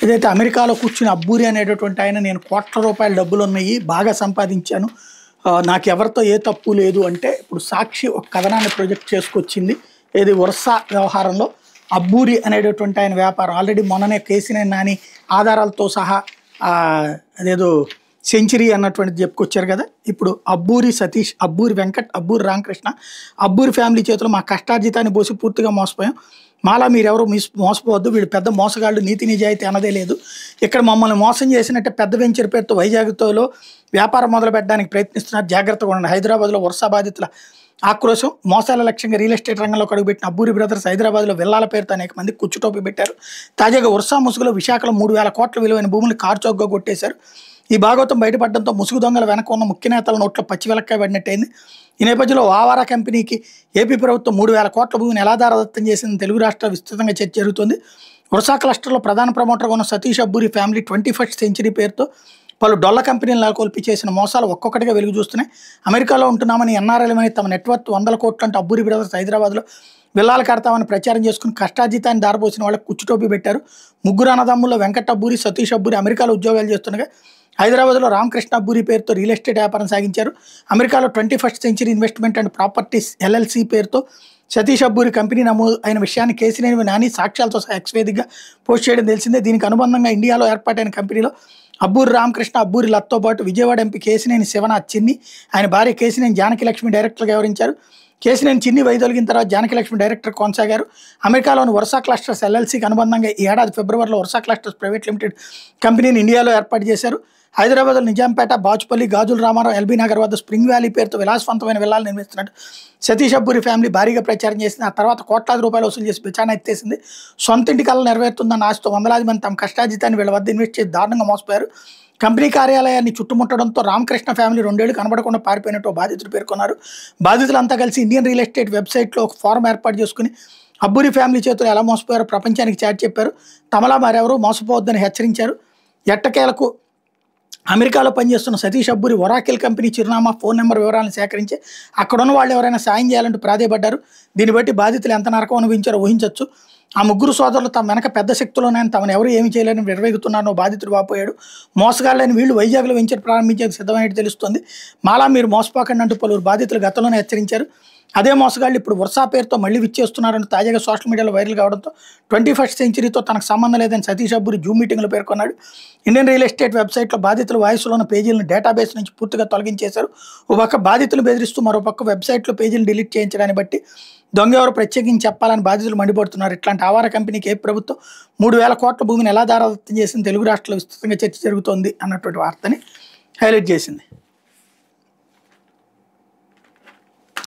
ఏదైతే అమెరికాలో కూర్చుని అబ్బూరి అనేటటువంటి ఆయన నేను కోట్ల రూపాయల డబ్బులు ఉన్నాయి బాగా సంపాదించాను, నాకు ఎవరితో ఏ తప్పు లేదు అంటే ఇప్పుడు సాక్షి ఒక కథనాన్ని ప్రొజెక్ట్ చేసుకొచ్చింది. ఏది వరుస వ్యవహారంలో అబ్బూరి అనేటటువంటి ఆయన వ్యాపారం ఆల్రెడీ మొన్ననే కేసీనేని నాని ఆధారాలతో సహా అదేదో సెంచరీ అన్నటువంటిది చెప్పుకొచ్చారు కదా. ఇప్పుడు అబ్బూరి సతీష్, అబ్బూరి వెంకట్, అబ్బూరి రామకృష్ణ, అబ్బూరి ఫ్యామిలీ చేతిలో మా కష్టార్జితాన్ని పోసి పూర్తిగా మోసపోయాం, మాలా మీరెవరు మోసపోవద్దు, వీళ్ళు పెద్ద మోసగాళ్ళు, నీతి నిజాయితీ అనదే లేదు, ఇక్కడ మమ్మల్ని మోసం చేసినట్టే పెద్ద వెంచర్ పేరుతో వైజాగ్లో వ్యాపారం మొదలు పెట్టడానికి ప్రయత్నిస్తున్నారు, జాగ్రత్తగా ఉండండి. హైదరాబాద్లో వర్ష బాధితుల ఆక్రోశం, మోసాల లక్ష్యంగా రియల్ ఎస్టేట్ రంగంలో అడుగుపెట్టిన అబ్బూరి బ్రదర్స్ హైదరాబాద్లో విల్లాల పేరుతో అనేక మంది కుచ్చుటోపి పెట్టారు. తాజాగా వర్షా ముసుగులో విశాఖలో 3,000 కోట్ల విలువైన భూములు కార్చౌకగా కొట్టేశారు. ఈ భాగవతం బయటపడడంతో ముసుగు దొంగల వెనక ఉన్న ముఖ్య నేతల నోట్లో పచ్చి వెలక్కాయ పడినట్టయింది. ఈ నేపథ్యంలో వావారా కంపెనీకి ఏపీ ప్రభుత్వం 3,000 కోట్ల భూమిని ఎలా దారదత్తం చేసింది తెలుగు రాష్ట్రాలు విస్తృతంగా చర్చ జరుగుతుంది. వరుస క్లస్టర్లో ప్రధాన ప్రమోటర్గా ఉన్న Satish Abburi family 21st century పేరుతో పలు డొల్ల కంపెనీలు నెలకొల్పి చేసిన మోసాలు ఒక్కొక్కటిగా వెలుగు చూస్తున్నాయి. అమెరికాలో ఉంటున్నామని ఎన్ఆర్ఎల్మని తమ నెట్వర్క్ 100 కోట్లు అంటే అబ్బూరి బ్రదర్స్ హైదరాబాద్లో విల్లాలు కడతామని ప్రచారం చేసుకుని కష్టార్జితాన్ని దారపోసిన వాళ్ళకి కుచ్చుటోపి పెట్టారు. ముగ్గురు అన్నదమ్ముల్లో వెంకట్ అబ్బూరి, సతీష్ అబ్బూరి అమెరికాలో ఉద్యోగాలు చేస్తుండగా హైదరాబాద్లో రామకృష్ణ అబ్బూరి పేరుతో రియల్ ఎస్టేట్ వ్యాపారం సాగించారు. అమెరికాలో 21st century investment and properties LLC పేరుతో సతీష్ అబ్బూరి కంపెనీ నమోదు అయిన విషయాన్ని కేసీనేని నాని సాక్ష్యాలతో ఎక్స్ వేదికగా పోస్ట్ చేయడం తెలిసిందే. దీనికి అనుబంధంగా ఇండియాలో ఏర్పాటైన కంపెనీలో అబ్బూరి రామకృష్ణ, అబ్బూరి లత్తో పాటు విజయవాడ ఎంపీ కేసీనేని శివనాథ్ చిన్ని, ఆయన భార్య కేసీనేని జానకి లక్ష్మి డైరెక్టర్గా వ్యవహరించారు. కేసీనేని చిన్ని వైదొలిగిన తర్వాత జానకి లక్ష్మి డైరెక్టర్ కొనసాగారు. అమెరికాలోని వరుస క్లస్టర్స్ ఎల్ఎల్సీకి అనుబంధంగా ఈ ఏడాది ఫిబ్రవరిలో వరుస క్లస్టర్స్ ప్రైవేట్ లిమిటెడ్ కంపెనీని ఇండియాలో ఏర్పాటు చేశారు. హైదరాబాద్లో నిజాంపేట, బాచుపల్లి, గాజుల రామారావు, ఎల్బీ నగర్ వద్ద స్ప్రింగ్ వ్యాలీ పేరుతో విలాసవంతమైన విల్లాలు నిర్మిస్తున్నట్టు సతీష్ అబ్బూరి ఫ్యామిలీ భారీగా ప్రచారం చేసింది. ఆ తర్వాత కోట్లాది రూపాయలు వసూలు చేసి బిచానా ఎత్తేసింది. సొంత ఇంటి కళ నెరవేరుతుందన్న ఆశతో వందలాది మంది తమ కష్టార్జితాన్ని వీళ్ళ వద్ద ఇన్వెస్ట్ చేసి దారుణంగా మోసపోయారు. కంపెనీ కార్యాలయాన్ని చుట్టుముట్టడంతో రామకృష్ణ ఫ్యామిలీ 2 ఏళ్లు కనబడకుండా పారిపోయినట్టు బాధితులు పేర్కొన్నారు. బాధితులంతా కలిసి ఇండియన్ రియల్ ఎస్టేట్ వెబ్సైట్లో ఒక ఫారం ఏర్పాటు చేసుకుని అబ్బూరి ఫ్యామిలీ చేతులు ఎలా మోసపోయారో ప్రపంచానికి చాటి చెప్పారు. తమలా మరెవరూ మోసపోవద్దని హెచ్చరించారు. ఎట్టకేలకు అమెరికాలో పనిచేస్తున్న సతీష్ అబ్బూరి ఒరాకిల్ కంపెనీ చిరునామా, ఫోన్ నెంబర్ వివరాలను సేకరించి అక్కడున్న వాళ్ళు ఎవరైనా సాయం చేయాలంటూ ప్రాధేయపడ్డారు. దీన్ని బట్టి బాధితులు ఎంత నరకం అనుభవించారో ఊహించవచ్చు. ఆ ముగ్గురు సోదరులు తమ వెనక పెద్ద శక్తులున్నాయని తమను ఎవరు ఏమి చేయలేని విరవేగుతున్నారో బాధితుడు వాపోయాడు. మోసగాళ్ళని వీళ్ళు వైజాగ్లో వెంచర్ ప్రారంభించేందుకు సిద్ధమైనట్టు తెలుస్తోంది. మాలా మీరు మోసపోకండి అంటూ పలువురు బాధితులు గతంలోనే హెచ్చరించారు. అదే మోసగాళ్ళు ఇప్పుడు వర్షా పేరుతో మళ్ళీ విచ్చేస్తున్నారని తాజాగా సోషల్ మీడియాలో వైరల్ కావడంతో 21st సెంచరీతో తనకు సంబంధం లేదని సతీష్ అబ్బూరి జూమ్ మీటింగ్లో పేర్కొన్నాడు. ఇండియన్ రియల్ ఎస్టేట్ వెబ్సైట్లో బాధితుల వాయిస్లో ఉన్న పేజీలను డేటాబేస్ నుంచి పూర్తిగా తొలగించేశారు. ఓ పక్క బాధితులు బెదిరిస్తూ మరో పక్క వెబ్సైట్లో పేజీలను డిలీట్ చేయించడాన్ని బట్టి దొంగ ఎవరు ప్రత్యేకించి చెప్పాలని బాధితులు మండిపడుతున్నారు. ఇట్లాంటి ఆవార కంపెనీకి ఏ ప్రభుత్వం 3,000 కోట్ల భూమిని ఎలా దారదత్తం చేసింది తెలుగు రాష్ట్రాల్లో విస్తృతంగా చర్చ జరుగుతోంది అన్నటువంటి వార్తని హైలైట్ చేసింది.